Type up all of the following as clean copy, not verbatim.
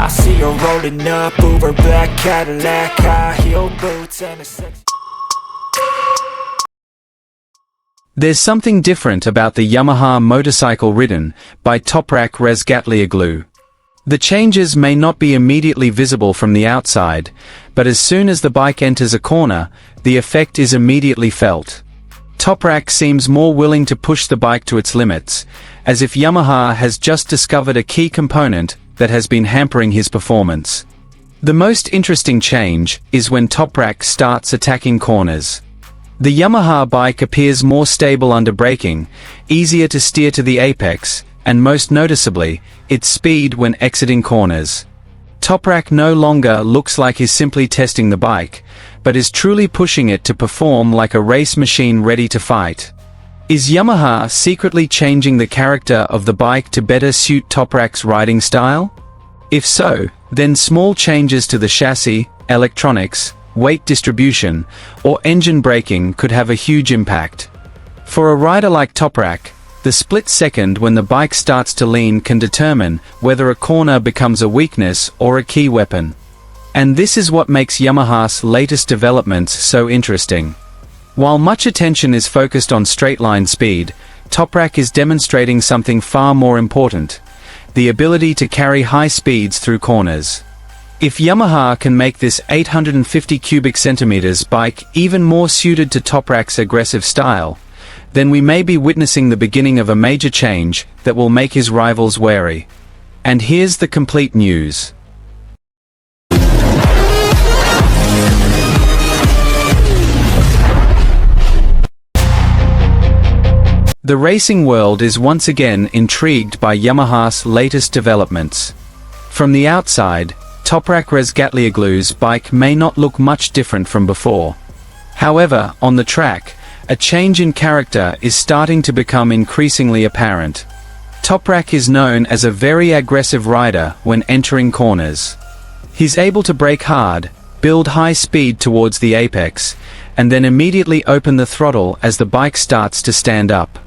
I see her rolling up, Uber black Cadillac, high heel boots and a sex. There's something different about the Yamaha motorcycle ridden by Toprak Razgatlioglu. The changes may not be immediately visible from the outside, but as soon as the bike enters a corner, the effect is immediately felt. Toprak seems more willing to push the bike to its limits, as if Yamaha has just discovered a key component that has been hampering his performance. The most interesting change is when Toprak starts attacking corners. The Yamaha bike appears more stable under braking, easier to steer to the apex, and most noticeably, its speed when exiting corners. Toprak no longer looks like he's simply testing the bike, but is truly pushing it to perform like a race machine ready to fight. Is Yamaha secretly changing the character of the bike to better suit Toprak's riding style? If so, then small changes to the chassis, electronics, weight distribution, or engine braking could have a huge impact. For a rider like Toprak, the split second when the bike starts to lean can determine whether a corner becomes a weakness or a key weapon. And this is what makes Yamaha's latest developments so interesting. While much attention is focused on straight-line speed, Toprak is demonstrating something far more important: the ability to carry high speeds through corners. If Yamaha can make this 850 cubic centimeters bike even more suited to Toprak's aggressive style, then we may be witnessing the beginning of a major change that will make his rivals wary. And here's the complete news. The racing world is once again intrigued by Yamaha's latest developments. From the outside, Toprak Razgatlioglu's bike may not look much different from before. However, on the track, a change in character is starting to become increasingly apparent. Toprak is known as a very aggressive rider when entering corners. He's able to brake hard, build high speed towards the apex, and then immediately open the throttle as the bike starts to stand up.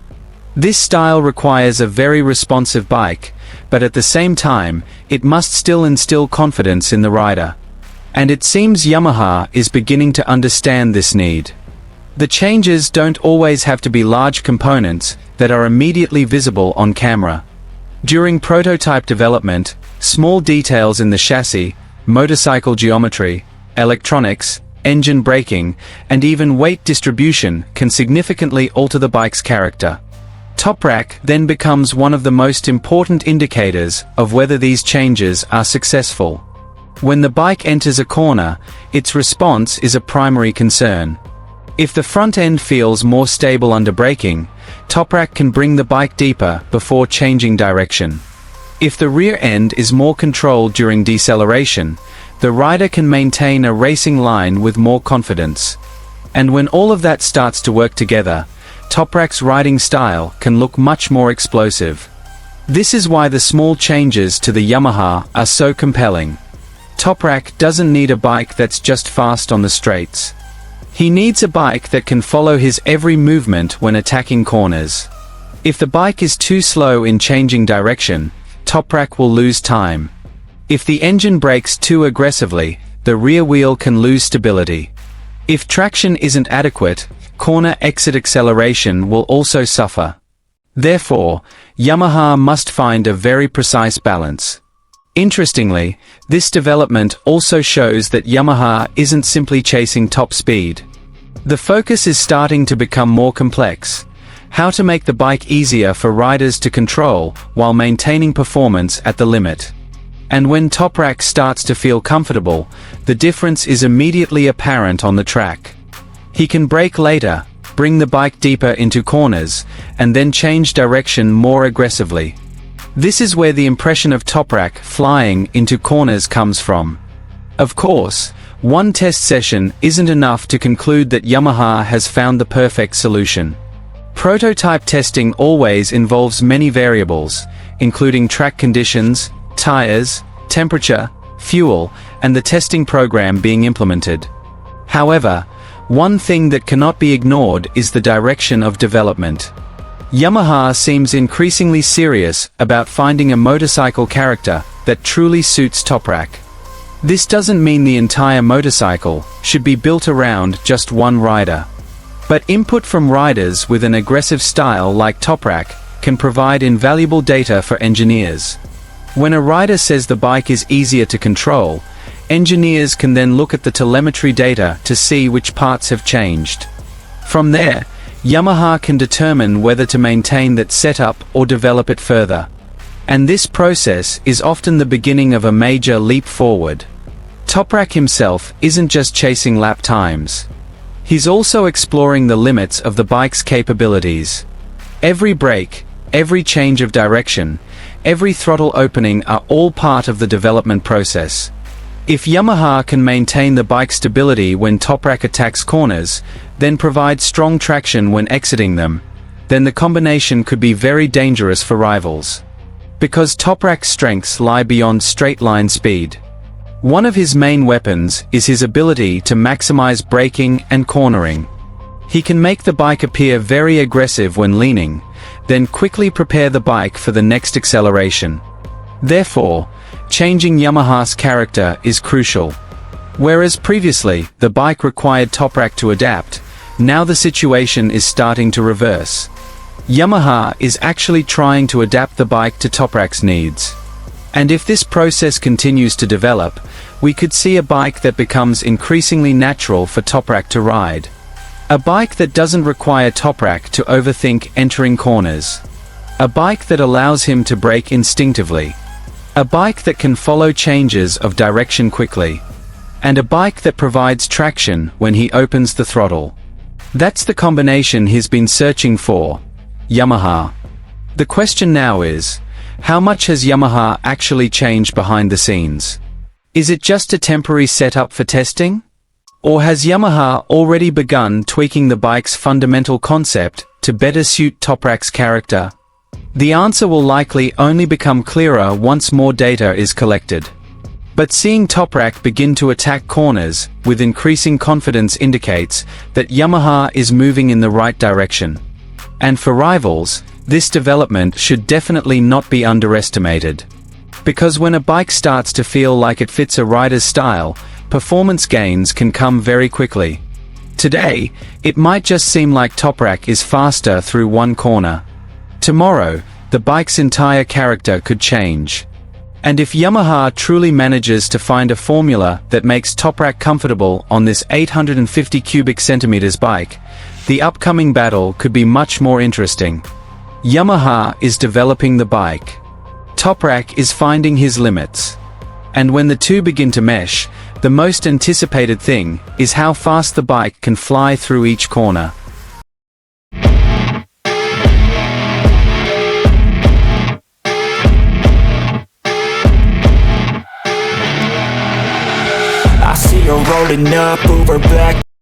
This style requires a very responsive bike, but at the same time, it must still instill confidence in the rider. And it seems Yamaha is beginning to understand this need. The changes don't always have to be large components that are immediately visible on camera. During prototype development, small details in the chassis, motorcycle geometry, electronics, engine braking, and even weight distribution can significantly alter the bike's character. Toprak then becomes one of the most important indicators of whether these changes are successful. When the bike enters a corner, its response is a primary concern. If the front end feels more stable under braking, Toprak can bring the bike deeper before changing direction. If the rear end is more controlled during deceleration, the rider can maintain a racing line with more confidence. And when all of that starts to work together, Toprak's riding style can look much more explosive. This is why the small changes to the Yamaha are so compelling. Toprak doesn't need a bike that's just fast on the straights. He needs a bike that can follow his every movement when attacking corners. If the bike is too slow in changing direction, Toprak will lose time. If the engine brakes too aggressively, the rear wheel can lose stability. If traction isn't adequate, corner exit acceleration will also suffer. Therefore, Yamaha must find a very precise balance. Interestingly, this development also shows that Yamaha isn't simply chasing top speed. The focus is starting to become more complex: how to make the bike easier for riders to control while maintaining performance at the limit. And when Toprak starts to feel comfortable, the difference is immediately apparent on the track. He can brake later, bring the bike deeper into corners, and then change direction more aggressively. This is where the impression of Toprak flying into corners comes from. Of course, one test session isn't enough to conclude that Yamaha has found the perfect solution. Prototype testing always involves many variables, including track conditions, tires, temperature, fuel, and the testing program being implemented. However, one thing that cannot be ignored is the direction of development. Yamaha seems increasingly serious about finding a motorcycle character that truly suits Toprak. This doesn't mean the entire motorcycle should be built around just one rider. But input from riders with an aggressive style like Toprak can provide invaluable data for engineers. When a rider says the bike is easier to control, engineers can then look at the telemetry data to see which parts have changed. From there, Yamaha can determine whether to maintain that setup or develop it further. And this process is often the beginning of a major leap forward. Toprak himself isn't just chasing lap times. He's also exploring the limits of the bike's capabilities. Every brake, every change of direction, every throttle opening are all part of the development process. If Yamaha can maintain the bike's stability when Toprak attacks corners, then provide strong traction when exiting them, then the combination could be very dangerous for rivals. Because Toprak's strengths lie beyond straight-line speed. One of his main weapons is his ability to maximize braking and cornering. He can make the bike appear very aggressive when leaning, then quickly prepare the bike for the next acceleration. Therefore, changing Yamaha's character is crucial. Whereas previously, the bike required Toprak to adapt, now the situation is starting to reverse. Yamaha is actually trying to adapt the bike to Toprak's needs. And if this process continues to develop, we could see a bike that becomes increasingly natural for Toprak to ride. A bike that doesn't require Toprak to overthink entering corners. A bike that allows him to brake instinctively. A bike that can follow changes of direction quickly. And a bike that provides traction when he opens the throttle. That's the combination he's been searching for. Yamaha. The question now is, how much has Yamaha actually changed behind the scenes? Is it just a temporary setup for testing? Or has Yamaha already begun tweaking the bike's fundamental concept to better suit Toprak's character? The answer will likely only become clearer once more data is collected. But seeing Toprak begin to attack corners with increasing confidence indicates that Yamaha is moving in the right direction. And for rivals, this development should definitely not be underestimated. Because when a bike starts to feel like it fits a rider's style, performance gains can come very quickly. Today, it might just seem like Toprak is faster through one corner. Tomorrow, the bike's entire character could change. And if Yamaha truly manages to find a formula that makes Toprak comfortable on this 850 cubic centimeters bike, the upcoming battle could be much more interesting. Yamaha is developing the bike. Toprak is finding his limits. And when the two begin to mesh, the most anticipated thing is how fast the bike can fly through each corner. I see her rolling up, Uber black.